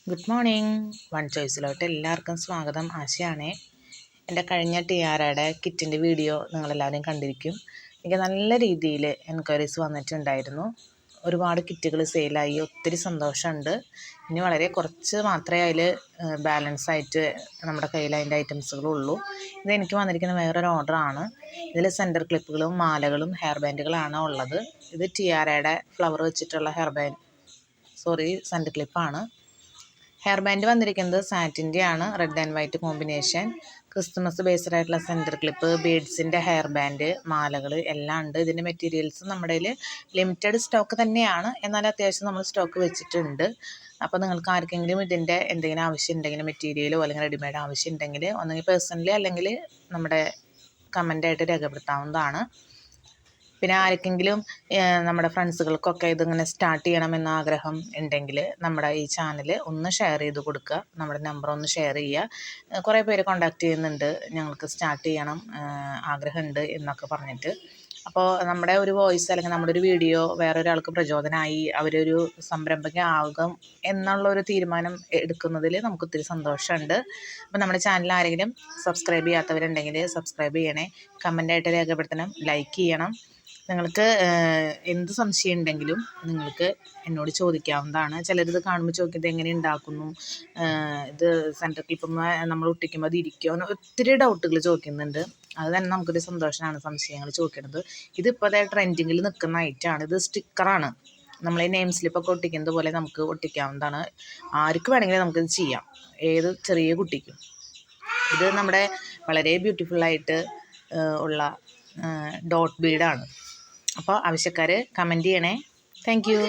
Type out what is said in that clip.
Good morning. One ചോയ്സിലോട്ട് എല്ലാവർക്കും സ്വാഗതം. ആശയാണേ. എൻ്റെ കഴിഞ്ഞ ടിയാറയുടെ കിറ്റിൻ്റെ വീഡിയോ നിങ്ങളെല്ലാവരും കണ്ടിരിക്കും. എനിക്ക് നല്ല രീതിയിൽ എൻക്വയറീസ് വന്നിട്ടുണ്ടായിരുന്നു. ഒരുപാട് കിറ്റുകൾ സെയിലായി, ഒത്തിരി സന്തോഷമുണ്ട്. ഇനി വളരെ കുറച്ച് മാത്രമേ അതിൽ ബാലൻസ് ആയിട്ട് നമ്മുടെ കയ്യിൽ അതിൻ്റെ ഐറ്റംസുകളുള്ളൂ. ഇതെനിക്ക് വന്നിരിക്കുന്ന വേറൊരു ഓർഡറാണ്. ഇതിൽ സെൻറ്റർ ക്ലിപ്പുകളും മാലകളും ഹെയർ ബാൻഡുകളാണ് ഉള്ളത്. ഇത് ടിയാറയുടെ ഫ്ലവർ വെച്ചിട്ടുള്ള സെൻറ്റർ ക്ലിപ്പാണ്. ഹെയർ ബാൻഡ് വന്നിരിക്കുന്നത് സാറ്റിൻ്റെ ആണ്, red and white combination. Christmas based ആയിട്ടുള്ള സെൻറ്റർ ക്ലിപ്പ്, ബീഡ്സിൻ്റെ ഹെയർ ബാൻഡ്, മാലകൾ എല്ലാം ഉണ്ട്. ഇതിൻ്റെ മെറ്റീരിയൽസ് നമ്മുടെ കയ്യിൽ ലിമിറ്റഡ് സ്റ്റോക്ക് തന്നെയാണ്, എന്നാൽ അത്യാവശ്യം നമ്മൾ സ്റ്റോക്ക് വെച്ചിട്ടുണ്ട്. അപ്പോൾ നിങ്ങൾക്ക് ആർക്കെങ്കിലും ഇതിൻ്റെ എന്തെങ്കിലും ആവശ്യം ഉണ്ടെങ്കിൽ, മെറ്റീരിയലോ അല്ലെങ്കിൽ റെഡിമെയ്ഡ് ആവശ്യം ഉണ്ടെങ്കിൽ ഒന്നെങ്കിൽ പേഴ്സണലി അല്ലെങ്കിൽ നമ്മുടെ കമൻ്റായിട്ട് രേഖപ്പെടുത്താവുന്നതാണ്. പിന്നെ ആർക്കെങ്കിലും നമ്മുടെ ഫ്രണ്ട്സുകൾക്കൊക്കെ ഇതിങ്ങനെ സ്റ്റാർട്ട് ചെയ്യണമെന്ന ആഗ്രഹം ഉണ്ടെങ്കിൽ നമ്മുടെ ഈ ചാനൽ ഒന്ന് ഷെയർ ചെയ്ത് കൊടുക്കുക. നമ്മുടെ നമ്പർ ഒന്ന് ഷെയർ ചെയ്യുക. കുറേ പേര് കോൺടാക്റ്റ് ചെയ്യുന്നുണ്ട്, ഞങ്ങൾക്ക് സ്റ്റാർട്ട് ചെയ്യണം ആഗ്രഹമുണ്ട് എന്നൊക്കെ പറഞ്ഞിട്ട്. അപ്പോൾ നമ്മുടെ ഒരു വോയിസ് അല്ലെങ്കിൽ നമ്മുടെ ഒരു വീഡിയോ വേറൊരാൾക്ക് പ്രചോദനമായി അവരൊരു സംരംഭക ആകും എന്നുള്ളൊരു തീരുമാനം എടുക്കുന്നതിൽ നമുക്ക് ഒത്തിരി സന്തോഷമുണ്ട്. അപ്പോൾ നമ്മുടെ ചാനൽ ആരെങ്കിലും സബ്സ്ക്രൈബ് ചെയ്യാത്തവരുണ്ടെങ്കിൽ സബ്സ്ക്രൈബ് ചെയ്യണേ, കമൻ്റായിട്ട് രേഖപ്പെടുത്തണം, ലൈക്ക് ചെയ്യണം. നിങ്ങൾക്ക് എന്ത് സംശയം ഉണ്ടെങ്കിലും നിങ്ങൾക്ക് എന്നോട് ചോദിക്കാവുന്നതാണ്. ചിലരിത് കാണുമ്പോൾ ചോദിക്കുന്നത് എങ്ങനെ ഉണ്ടാക്കുന്നു, ഇത് സെൻറ്റർ ക്ലിപ്പുമ്പോൾ നമ്മൾ ഒട്ടിക്കുമ്പോൾ അത് ഇരിക്കുമോ, ഒത്തിരി ഡൗട്ടുകൾ ചോദിക്കുന്നുണ്ട്. അത് തന്നെ നമുക്കൊരു സന്തോഷമാണ്, സംശയങ്ങൾ ചോദിക്കുന്നത്. ഇതിപ്പോൾ അതേ ട്രെൻഡിങ്ങിൽ നിൽക്കുന്ന ഐറ്റമാണ്. ഇത് സ്റ്റിക്കറാണ്. നമ്മൾ ഈ നെയിം സ്ലിപ്പൊക്കെ ഒട്ടിക്കുന്നത് പോലെ നമുക്ക് ഒട്ടിക്കാവുന്നതാണ്. ആർക്ക് വേണമെങ്കിലും നമുക്കിത് ചെയ്യാം, ഏത് ചെറിയ കുട്ടിക്കും. ഇത് നമ്മുടെ വളരെ ബ്യൂട്ടിഫുള്ളായിട്ട് ഉള്ള ഡോട്ട് ബീഡാണ്. അപ്പോൾ ആവശ്യക്കാർ കമൻറ്റ് ചെയ്യണേ. Thank you.